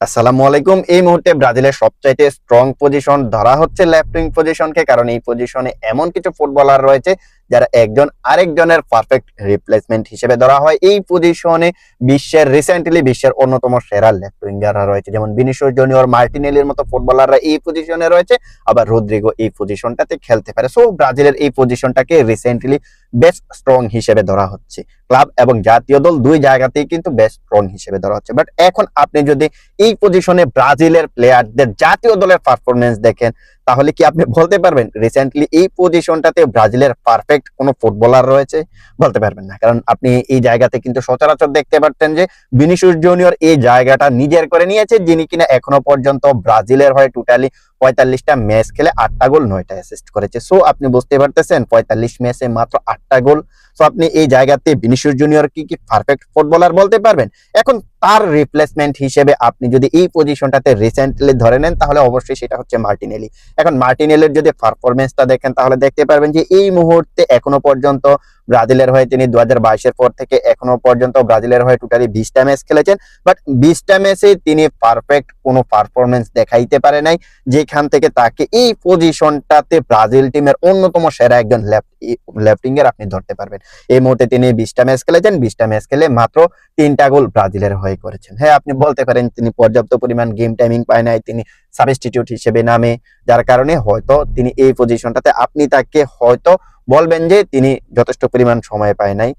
আসসালামু আলাইকুম। এই মুহূর্তে ব্রাজিলের সবচাইতে স্ট্রং পজিশন ধরা হচ্ছে লেফট উইং পজিশনকে, কারণ এই পজিশনে এমন কিছু ফুটবলার রয়েছে যারা একজন আরেকজনের পারফেক্ট রিপ্লেসমেন্ট হিসেবে ধরা হয়। এই পজিশনে বিশ্বের অন্যতম সেরা লেফট উইঙ্গাররা রয়েছে, যেমন ভিনিসিয়াস জুনিয়র, মার্টিনেলির মতো ফুটবলাররা এই পজিশনে রয়েছে, আবার রদ্রিগো এই পজিশনটাতে খেলতে পারে। সো ব্রাজিলের এই পজিশনটাকে রিসেন্টলি বেস্ট স্ট্রং হিসেবে ধরা হচ্ছে। ক্লাব এবং জাতীয় দল দুই জায়গাতেই কিন্তু বেস্ট স্ট্রং হিসেবে ধরা হচ্ছে। বাট এখন আপনি যদি এই পজিশনে ব্রাজিলের প্লেয়ারদের জাতীয় দলের পারফরমেন্স দেখেন, তাহলে কি আপনি বলতে পারবেন রিসেন্টলি এই পজিশনটাতে ব্রাজিলের পারফেক্ট কোনো ফুটবলার রয়েছে? বলতে পারবেন না, কারণ আপনি এই জায়গাতে কিন্তু সচরাচর দেখতে পাচ্ছেন যে ভিনিসিয়াস জুনিয়র এই জায়গাটা নিজের করে নিয়েছে, যিনি কিনা এখনো পর্যন্ত ব্রাজিলের হয়ে টোটালি 45টা ম্যাচ খেলে 8টা গোল 9টা অ্যাসিস্ট করেছে। সো আপনি বুঝতে পারতেছেন 45 ম্যাচে মাত্র 8টা গোল। সো আপনি এই জায়গাতে ভিনিসিয়াস জুনিয়র কি পারফেক্ট ফুটবলার বলতে পারবেন? এখন তার রিপ্লেসমেন্ট হিসেবে আপনি যদি এই পজিশনটাতে রিসেন্টলি ধরে নেন, তাহলে অবশ্যই সেটা হচ্ছে মার্টিনেলি। এখন মার্টিনেলির যদি পারফরমেন্সটা দেখেন, তাহলে দেখতে পারবেন যে এই মুহূর্তে এখনো পর্যন্ত ব্রাজিলের হয়ে তিনি 2022-এর পর থেকে এখনো পর্যন্ত ব্রাজিলের হয়ে টোটালি 20টা ম্যাচ খেলেছেন, বাট 20টা ম্যাচে তিনি পারফেক্ট কোনো পারফরমেন্স দেখাইতে পারে নাই, যেখান থেকে তাকে এই পজিশনটাতে ব্রাজিল টিমের অন্যতম সেরা একজন লেফট উইঙ্গার আপনি ধরতে পারবেন। এই মুহূর্তে তিনি 20টা ম্যাচ খেলেছেন, 20টা ম্যাচ খেলে মাত্র 3টা গোল ব্রাজিলের হয়ে করেছেন। হ্যাঁ, আপনি বলতে পারেন তিনি পর্যাপ্ত পরিমাণ গেম টাইমিং পায় নাই, তিনি সাবস্টিটিউট হিসেবে নামে, যার কারণে হয়তো তিনি এই পজিশনটাতে আপনি তাকে হয়তো বলবেন যে তিনি যথেষ্ট পরিমাণ সময় পায় নাই,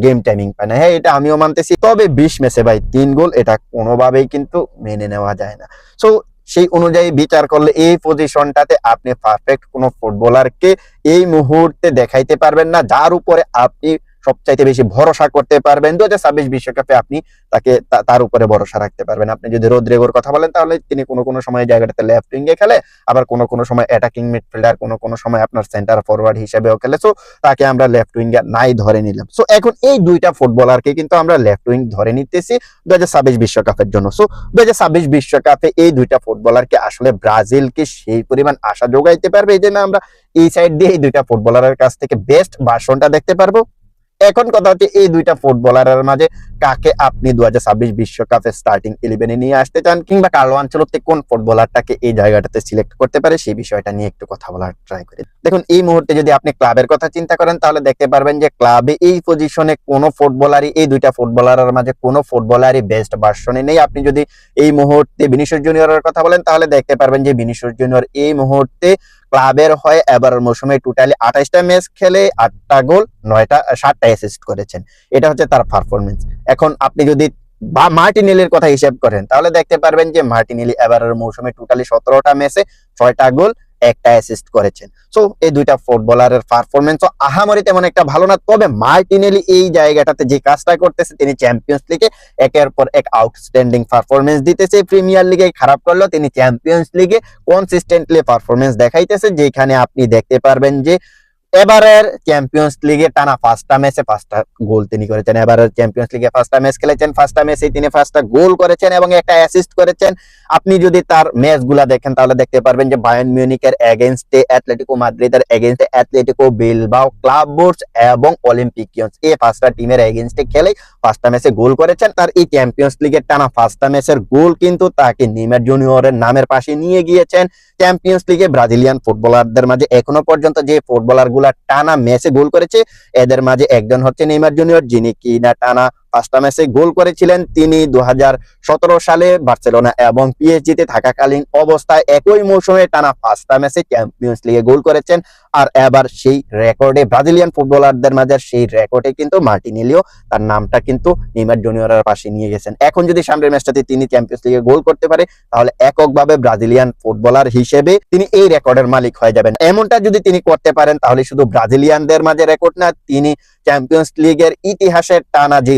গেম টাইমিং পায় না। হ্যাঁ, এটা আমিও মানতেছি, তবে 20 ম্যাচে ভাই 3 গোল এটা কোনোভাবেই কিন্তু মেনে নেওয়া যায় না। সো সেই অনুযায়ী বিচার করলে এই পজিশনটাতে আপনি পারফেক্ট কোনো ফুটবলারকে এই মুহূর্তে দেখাইতে পারবেন না, যার উপরে আপনি সবচাইতে বেশি ভরসা করতে পারবেন। 2026 বিশ্বকাপে আপনি তাকে তার উপরে ভরসা রাখতে পারবেন। আপনি যদি রদ্রিগোর কথা বলেন, তাহলে তিনি কোনো কোনো সময় জায়গাটাতে লেফট উইঙ্গে খেলে, আবার কোনো কোনো সময় অ্যাটাকিং মিডফিল্ডার, কোনো কোনো সময় আপনার সেন্টার ফরওয়ার্ড হিসেবেও খেলে। সো তাকে আমরা লেফট উইঙ্গার নাই ধরে নিলাম। সো এখন এই দুইটা ফুটবলারকে কিন্তু আমরা লেফট উইং ধরে নিতেছি 2026 বিশ্বকাপের জন্য। সো 2026 বিশ্বকাপে এই দুইটা ফুটবলারকে আসলে ব্রাজিলকে সেই পরিমাণ আশা যোগাইতে পারবে যে না, আমরা এই সাইড দিয়ে এই দুইটা ফুটবলারের কাছ থেকে বেস্ট ভার্সনটা দেখতে পারবো। এখন কথা হচ্ছে এই দুইটা ফুটবলারের মাঝে কাকে আপনি 2026 বিশ্বকাপে স্টার্টিং 11-এ নিয়ে আসতে চান, কিংবা কার্লো আনচেলত্তি কোন ফুটবলারটাকে এই জায়গাটাতে সিলেক্ট করতে পারে, সেই বিষয়টা নিয়ে একটু কথা বলার ট্রাই করি। দেখুন, এই মুহূর্তে যদি আপনি ক্লাবের কথা চিন্তা করেন, তাহলে দেখতে পারবেন যে ক্লাবে এই পজিশনে কোনো ফুটবলারই, এই দুইটা ফুটবলারের মাঝে কোনো ফুটবলারই বেস্ট ভার্সনে নেই। আপনি যদি এই মুহূর্তে ভিনিসিয়াস জুনিয়রের কথা বলেন, তাহলে দেখতে পারবেন যে ভিনিসিয়াস জুনিয়র এই মুহূর্তে ক্লাবের হয়ে এবার মৌসুমে টোটালি 28টা ম্যাচ খেলে 8টা গোল 7টা অ্যাসিস্ট করেছেন। এটা হচ্ছে তার পারফরমেন্স। এখন আপনি যদি মার্টিনেলির কথা হিসাব করেন, তাহলে দেখতে পারবেন যে মার্টিনেলি এবারের মৌসুমে টোটালি 17টা ম্যাচে 6টা গোল 1টা অ্যাসিস্ট করেছেন। সো এই দুইটা ফুটবলারের পারফরমেন্স আহামরি তেমন একটা ভালো না, তবে মার্টিনেলি এই জায়গাটাতে যে কাজটা করতেছে, তিনি চ্যাম্পিয়ন্স লিগে একের পর এক আউটস্ট্যান্ডিং পারফরমেন্স দিতেছে। প্রিমিয়ার লিগে খারাপ করলেও তিনি চ্যাম্পিয়ন্স লিগে কনসিস্টেন্টলি পারফরমেন্স দেখাইতেছে, যেখানে আপনি দেখতে পারবেন যে এবারের চ্যাম্পিয়ন্স লিগে টানা 5টা ম্যাচে 5টা গোল তিনি করেছেন। এবারের চ্যাম্পিয়ন্স লিগে 5টা ম্যাচ খেলেছেন, 5টা ম্যাচে তিনি 5টা গোল করেছেন এবং একটা অ্যাসিস্ট করেছেন। আপনি যদি তার ম্যাচগুলা দেখেন, তাহলে দেখতে পারবেন যে বায়ার্ন মিউনিখের এগেইনস্টে, অ্যাটলেটিকো মাদ্রিদের এগেইনস্টে, অ্যাটলেটিকো বিলবাও, ক্লাব বুরস এবং অলিম্পিকিয়ন্স, এই 5টা টিমের এগেইনস্টে খেলে 5টা ম্যাচে গোল করেছেন। তার এই চ্যাম্পিয়ন্স লিগের টানা 5টা ম্যাচের গোল কিন্তু তাকে নেইমার জুনিয়রের নামের পাশে নিয়ে গিয়েছেন। চ্যাম্পিয়ন্স লিগে ব্রাজিলিয়ান ফুটবলারদের মাঝে এখনো পর্যন্ত যে ফুটবলার গুলা টানা ম্যাচে গোল করেছে, এদের মাঝে একজন হচ্ছে নেইমার জুনিয়র, যিনি কিনা টানা 5টা ম্যাচে গোল করেছিলেন। তিনি 2017 সালে বার্সেলোনা এবং পিএসজিতে থাকাকালীন অবস্থায় একই মৌসুমে টানা 5টা ম্যাচে চ্যাম্পিয়ন্স লিগে গোল করেছেন। আর এবার সেই রেকর্ডে, ব্রাজিলিয়ান ফুটবলারদের মাঝে সেই রেকর্ডে কিন্তু মার্টিনেলিও তার নামটা কিন্তু নেইমার জুনিয়রের পাশে নিয়ে গেছেন। এখন যদি সামনের ম্যাচটাতে তিনি চ্যাম্পিয়ন্স লিগে গোল করতে পারে, তাহলে এককভাবে ব্রাজিলিয়ান ফুটবলার হিসেবে তিনি এই রেকর্ডের মালিক হয়ে যাবেন। এমনটা যদি তিনি করতে পারেন, তাহলে শুধু ব্রাজিলিয়ানদের মাঝে রেকর্ড না, তিনি চ্যাম্পিয়ন্স লিগের ইতিহাসের টানা যে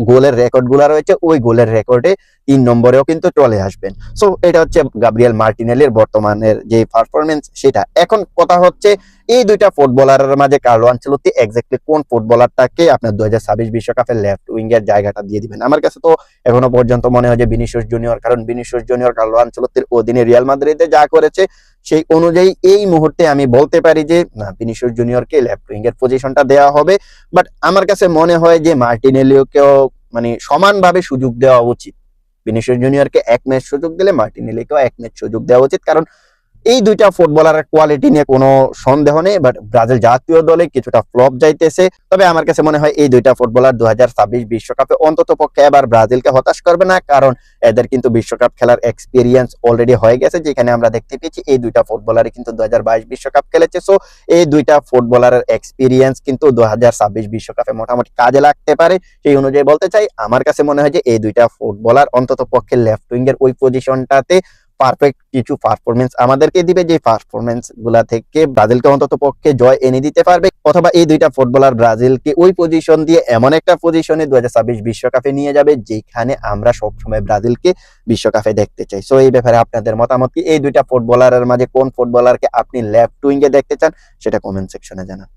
গোলের রেকর্ড গুলা রয়েছে, ওই গোলের রেকর্ডে 3 নম্বরেও কিন্তু চলে আসবেন। সো এটা হচ্ছে গাব্রিয়েল মার্টিনেলির বর্তমানের যে পারফরমেন্স সেটা। এখন কথা হচ্ছে এই দুইটা ফুটবলারের মাঝে কার্লো আনচেলত্তি এক্স্যাক্টলি কোন ফুটবলারটাকে আপনার 2026 বিশ্বকাপের লেফট উইঙ্গের জায়গাটা দিয়ে দিবেন। আমার কাছে তো এখনো পর্যন্ত মনে হয় যে ভিনিসিয়াস জুনিয়র, কারণ ভিনিসিয়াস জুনিয়র কার্লো আনচেলত্তির অধীনে রিয়াল মাদ্রিদে যা করেছে, সেই অনুযায়ী এই মুহূর্তে আমি বলতে পারি যে না, ভিনিসিয়াস জুনিয়রকে লেফট উইঙ্গের পজিশনটা দেওয়া হবে। বাট আমার কাছে মনে হয় যে মার্টিনেলিওকেও মানে সমানভাবে সুযোগ দেওয়া উচিত। ভিনিসিয়াস জুনিয়রকে 1 ম্যাচ সুযোগ দিলে মার্টিনেলিকেও 1 ম্যাচ সুযোগ দেওয়া উচিত, কারণ এই দুইটা ফুটবলারের কোয়ালিটি নিয়ে কোনো সন্দেহ নেই। বাট ব্রাজিল জাতীয় দলে কিছুটা ফ্লপ যাইতেছে। তবে আমার কাছে মনে হয় এই দুইটা ফুটবলার 2026 বিশ্বকাপে অন্তত পক্ষে এবার ব্রাজিলকে হতাশ করবে না, কারণ এদের কিন্তু বিশ্বকাপ খেলার এক্সপিরিয়েন্স অলরেডি হয়ে গেছে, যেখানে আমরা দেখতে পেয়েছি এই দুইটা ফুটবলারই কিন্তু 2022 বিশ্বকাপ খেলেছে। সো এই দুইটা ফুটবলারের এক্সপিরিয়েন্স কিন্তু 2026 বিশ্বকাপে মোটামুটি কাজে লাগতে পারে। সেই অনুযায়ী বলতে চাই, আমার কাছে মনে হয় যে এই দুইটা ফুটবলার অন্তত পক্ষে লেফট উইং এর ওই পজিশনটাতে পারফেক্ট কিছু পারফরমেন্স আমাদেরকে দিবে, যে পারফরমেন্স গুলা থেকে ব্রাজিলকে অন্তত পক্ষে জয় এনে দিতে পারবে, অথবা এই দুইটা ফুটবলার ব্রাজিলকে ওই পজিশন দিয়ে এমন একটা পজিশনে 2026 বিশ্বকাপে নিয়ে যাবে যেখানে আমরা সবসময় ব্রাজিলকে বিশ্বকাপে দেখতে চাই। সো এই ব্যাপারে আপনাদের মতামত কি? এই দুইটা ফুটবলারের মাঝে কোন ফুটবলারকে আপনি লেফট উইং এ দেখতে চান সেটা কমেন্ট সেকশনে জানান।